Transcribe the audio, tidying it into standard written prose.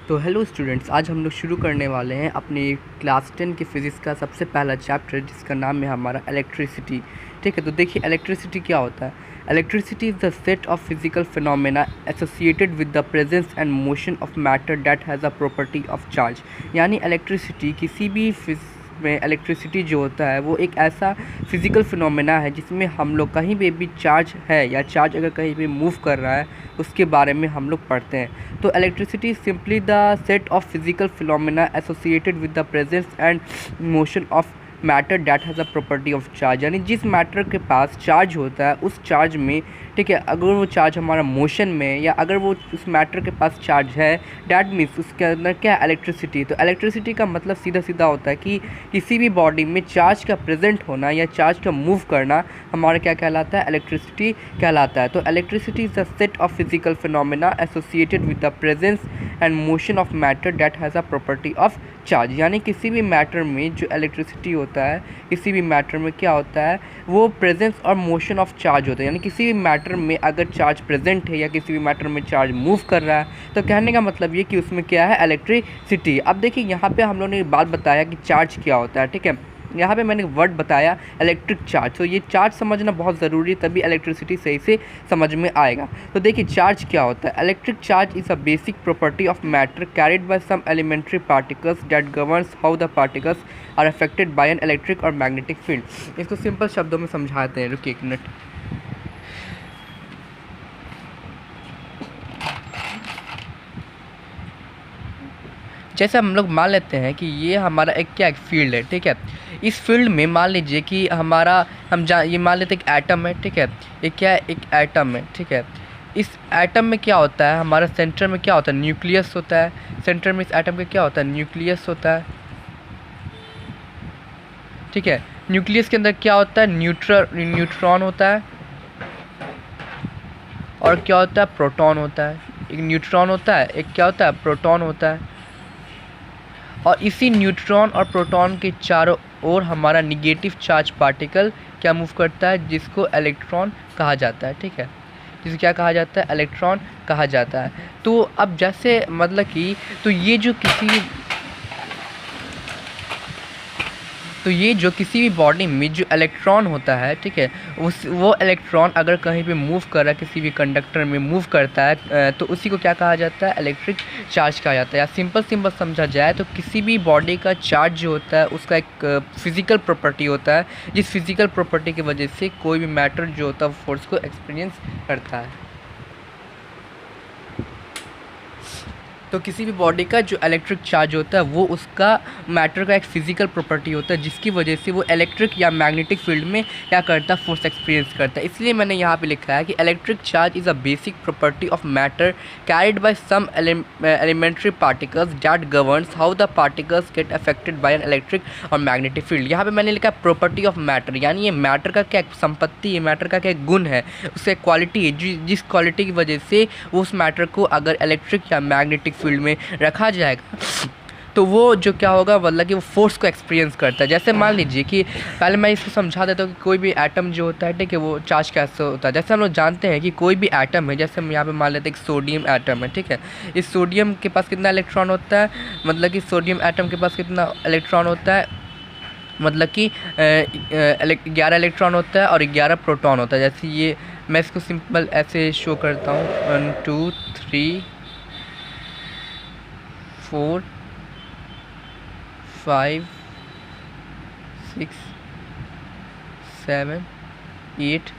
तो hello students, आज हम लोग शुरू करने वाले हैं अपनी क्लास 10 की फिज़िक्स का सबसे पहला चैप्टर, जिसका नाम है हमारा इलेक्ट्रिसिटी। ठीक है, तो देखिए इलेक्ट्रिसिटी क्या होता है। Electricity is the set of physical phenomena associated with the presence and motion of matter that has a property of charge. यानी इलेक्ट्रिसिटी किसी भी में इलेक्ट्रिसिटी जो होता है वो एक ऐसा फिज़िकल फिनोमेना है जिसमें हम लोग कहीं भी चार्ज है या चार्ज अगर कहीं भी मूव कर रहा है उसके बारे में हम लोग पढ़ते हैं। तो electricity simply the set of physical phenomena associated with the presence and motion of matter that has a property of charge. यानी जिस मैटर के पास चार्ज होता है उस चार्ज में, ठीक है, अगर वो चार्ज हमारा मोशन में या अगर वो उस मैटर के पास चार्ज है, डैट मीन्स उसके अंदर क्या है, इलेक्ट्रिसिटी। तो इलेक्ट्रिसिटी का मतलब सीधा सीधा होता है कि किसी भी बॉडी में चार्ज का प्रेजेंट होना या चार्ज का मूव करना हमारा क्या कहलाता है, इलेक्ट्रिसिटी कहलाता है। तो electricity is the set of physical phenomena associated with the presence and motion of matter that has a property of charge. यानी किसी भी मैटर में जो इलेक्ट्रिसिटी होता है, किसी भी मैटर में क्या होता है, वो प्रेजेंस और मोशन ऑफ चार्ज होता है। यानी किसी भी मैटर में अगर चार्ज प्रेजेंट है या किसी भी मैटर में चार्ज मूव कर रहा है तो कहने का मतलब ये कि उसमें क्या है, इलेक्ट्रिसिटी। अब देखिए यहाँ पे हम लोगों ने बात बताया कि चार्ज क्या होता है। ठीक है, यहाँ पे मैंने वर्ड बताया इलेक्ट्रिक चार्ज। तो ये चार्ज समझना बहुत ज़रूरी है, तभी इलेक्ट्रिसिटी सही से समझ में आएगा। तो देखिए चार्ज क्या होता है। Electric charge is a basic property of matter carried by some elementary particles that governs how the particles are affected by an electric or magnetic field. इसको सिंपल शब्दों में समझाते हैं, रुकिए एक मिनट। जैसे हम लोग मान लेते हैं कि ये हमारा एक क्या, एक फील्ड है। ठीक है, इस फील्ड में मान लीजिए कि हमारा ये मान लेते हैं एक एटम है। ठीक है, एक क्या है, एक एटम है। ठीक है, इस एटम में क्या होता है, हमारा सेंटर में क्या होता है, न्यूक्लियस होता है। सेंटर में इस एटम का क्या होता है, न्यूक्लियस होता है। ठीक है, न्यूक्लियस के अंदर क्या होता है, न्यूट्रॉन होता है और क्या होता है, प्रोटॉन होता है। एक न्यूट्रॉन होता है, एक क्या होता है, प्रोटॉन होता है। और इसी न्यूट्रॉन और प्रोटॉन के चारों ओर हमारा निगेटिव चार्ज पार्टिकल क्या मूव करता है, जिसको इलेक्ट्रॉन कहा जाता है। ठीक है, जिसे क्या कहा जाता है, इलेक्ट्रॉन कहा जाता है। तो अब जैसे मतलब कि ये जो किसी भी बॉडी में जो इलेक्ट्रॉन होता है, ठीक है, वो इलेक्ट्रॉन अगर कहीं पे मूव कर रहा है, किसी भी कंडक्टर में मूव करता है, तो उसी को क्या कहा जाता है, इलेक्ट्रिक चार्ज कहा जाता है। या सिंपल समझा जाए तो किसी भी बॉडी का चार्ज जो होता है उसका एक फिज़िकल प्रॉपर्टी होता है, जिस फिज़िकल प्रॉपर्टी की वजह से कोई भी मैटर जो होता है फोर्स को एक्सपीरियंस करता है। तो किसी भी बॉडी का जो इलेक्ट्रिक चार्ज होता है वो उसका मैटर का एक फिजिकल प्रॉपर्टी होता है, जिसकी वजह से वो इलेक्ट्रिक या मैग्नेटिक फील्ड में क्या करता है, फोर्स एक्सपीरियंस करता है। इसलिए मैंने यहाँ पे लिखा है कि electric charge is a basic property of matter carried by some elementary particles that governs how the particles get affected by an electric or magnetic field. यहाँ पे मैंने लिखा प्रॉपर्टी ऑफ मैटर, यानी ये मैटर का क्या संपत्ति है, मैटर का क्या गुण है, उसका क्वालिटी है, जिस क्वालिटी की वजह से उस मैटर को अगर इलेक्ट्रिक या मैग्नेटिक फील्ड में रखा जाएगा तो वो जो क्या होगा, मतलब कि वो फोर्स को एक्सपीरियंस करता है। जैसे मान लीजिए कि पहले मैं इसको समझा देता हूँ कि कोई भी एटम जो होता है, ठीक है, वो चार्ज कैसे होता है। जैसे हम लोग जानते हैं कि कोई भी एटम है, जैसे हम यहाँ पे मान लेते हैं कि सोडियम एटम है। ठीक है, इस सोडियम के पास कितना इलेक्ट्रॉन होता है, मतलब कि सोडियम एटम के पास कितना इलेक्ट्रॉन होता है, मतलब कि 11 इलेक्ट्रॉन होता है और 11 प्रोटॉन होता है। जैसे ये मैं इसको सिंपल ऐसे शो करता हूँ, 1 2 3 4 5 6 7 8